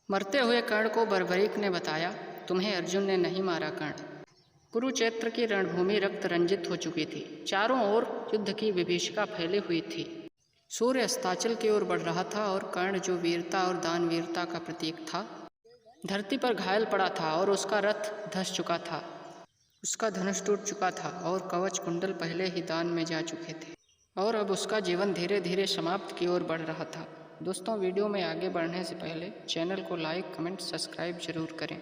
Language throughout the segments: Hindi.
मरते हुए कर्ण को बर्बरीक ने बताया, तुम्हें अर्जुन ने नहीं मारा कर्ण। कुरुक्षेत्र की रणभूमि रक्त रंजित हो चुकी थी। चारों ओर युद्ध की विभीषिका फैली हुई थी। सूर्य अस्ताचल की ओर बढ़ रहा था और कर्ण, जो वीरता और दानवीरता का प्रतीक था, धरती पर घायल पड़ा था और उसका रथ धंस चुका था। उसका धनुष टूट चुका था और कवच कुंडल पहले ही दान में जा चुके थे और अब उसका जीवन धीरे धीरे समाप्ति की ओर बढ़ रहा था। दोस्तों, वीडियो में आगे बढ़ने से पहले चैनल को लाइक, कमेंट, सब्सक्राइब जरूर करें।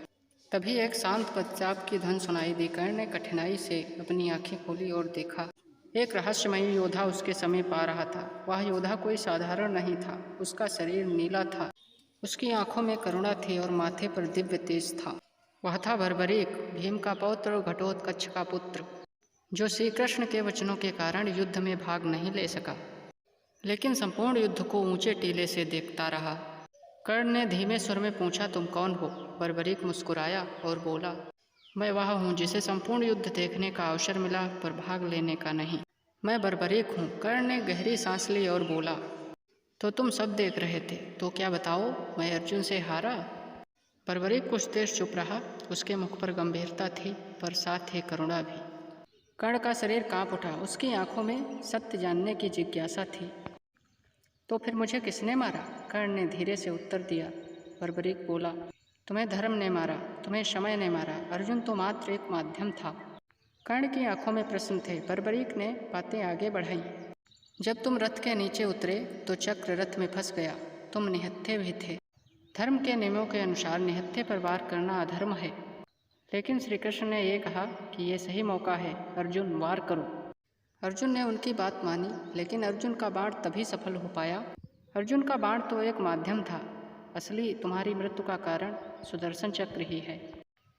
तभी एक शांत पश्चात की ध्वनि सुनाई दी। कर्ण ने कठिनाई से अपनी आंखें खोली और देखा। एक रहस्यमयी योद्धा उसके समीप आ रहा था। वह योद्धा कोई साधारण नहीं था। उसका शरीर नीला था, उसकी आंखों में करुणा थी और माथे पर दिव्य तेज था। वह था बर्बरीक, भीम का पौत्र और घटोत्कच का पुत्र, जो श्री कृष्ण के वचनों के कारण युद्ध में भाग नहीं ले सका, लेकिन संपूर्ण युद्ध को ऊंचे टीले से देखता रहा। कर्ण ने धीमे स्वर में पूछा, तुम कौन हो? बर्बरीक मुस्कुराया और बोला, मैं वह हूँ जिसे संपूर्ण युद्ध देखने का अवसर मिला पर भाग लेने का नहीं। मैं बर्बरीक हूँ। कर्ण ने गहरी सांस ली और बोला, तो तुम सब देख रहे थे, तो क्या बताओ, मैं अर्जुन से हारा? बर्बरीक कुछ देर चुप रहा। उसके मुख पर गंभीरता थी पर साथ ही करुणा भी। कर्ण का शरीर कांप उठा। उसकी आंखों में सत्य जानने की जिज्ञासा थी। तो फिर मुझे किसने मारा? कर्ण ने धीरे से उत्तर दिया। बर्बरीक बोला, तुम्हें धर्म ने मारा, तुम्हें समय ने मारा। अर्जुन तो मात्र एक माध्यम था। कर्ण की आंखों में प्रश्न थे। बर्बरीक ने बातें आगे बढ़ाई। जब तुम रथ के नीचे उतरे तो चक्र रथ में फंस गया। तुम निहत्थे भी थे। धर्म के नियमों के अनुसार निहत्थे पर वार करना अधर्म है, लेकिन श्री कृष्ण ने यह कहा कि यह सही मौका है, अर्जुन वार करो। अर्जुन ने उनकी बात मानी, लेकिन अर्जुन का बाण तभी सफल हो पाया। अर्जुन का बाण तो एक माध्यम था। असली तुम्हारी मृत्यु का कारण सुदर्शन चक्र ही है।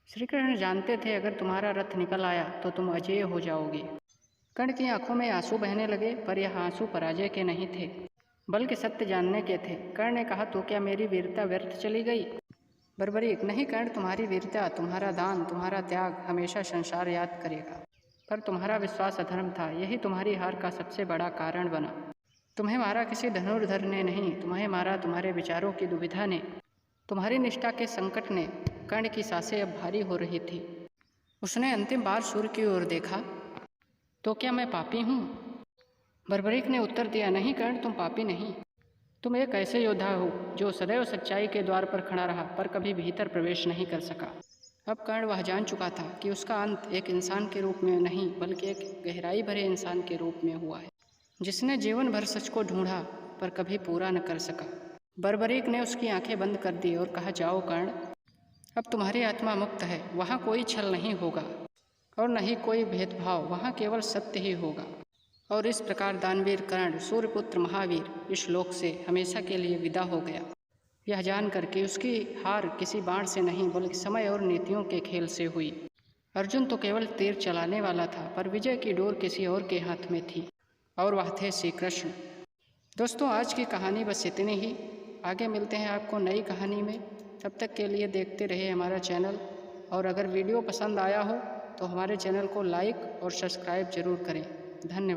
श्री कृष्ण जानते थे अगर तुम्हारा रथ निकल आया तो तुम अजेय हो जाओगे। कर्ण की आंखों में आंसू बहने लगे, पर यह आंसू पराजय के नहीं थे, बल्कि सत्य जानने के थे। कर्ण ने कहा, तो क्या मेरी वीरता व्यर्थ चली गई? बर्बरीक, नहीं कर्ण, तुम्हारी वीरता, तुम्हारा दान, तुम्हारा त्याग हमेशा संसार याद करेगा। पर तुम्हारा विश्वास अधर्म था, यही तुम्हारी हार का सबसे बड़ा कारण बना। तुम्हें मारा किसी धनुर्धर ने नहीं, तुम्हें मारा तुम्हारे विचारों की दुविधा ने, तुम्हारी निष्ठा के संकट ने। कर्ण की सांसें अब भारी हो रही थी। उसने अंतिम बार सूर्य की ओर देखा। तो क्या मैं पापी हूँ? बर्बरीक ने उत्तर दिया, नहीं कर्ण, तुम पापी नहीं। तुम एक ऐसे योद्धा हो जो सदैव सच्चाई के द्वार पर खड़ा रहा पर कभी भीतर प्रवेश नहीं कर सका। अब कर्ण वह जान चुका था कि उसका अंत एक इंसान के रूप में नहीं, बल्कि एक गहराई भरे इंसान के रूप में हुआ है, जिसने जीवन भर सच को ढूंढा पर कभी पूरा न कर सका। बर्बरीक ने उसकी आंखें बंद कर दी और कहा, जाओ कर्ण, अब तुम्हारी आत्मा मुक्त है। वहाँ कोई छल नहीं होगा और न ही कोई भेदभाव, वहाँ केवल सत्य ही होगा। और इस प्रकार दानवीर कर्ण, सूर्यपुत्र महावीर, इस लोक से हमेशा के लिए विदा हो गया, यह जानकर कि उसकी हार किसी बाण से नहीं बल्कि समय और नीतियों के खेल से हुई। अर्जुन तो केवल तीर चलाने वाला था, पर विजय की डोर किसी और के हाथ में थी, और वह थे श्री कृष्ण। दोस्तों, आज की कहानी बस इतनी ही। आगे मिलते हैं आपको नई कहानी में। तब तक के लिए देखते रहिए हमारा चैनल, और अगर वीडियो पसंद आया हो तो हमारे चैनल को लाइक और सब्सक्राइब जरूर करें। धन्यवाद।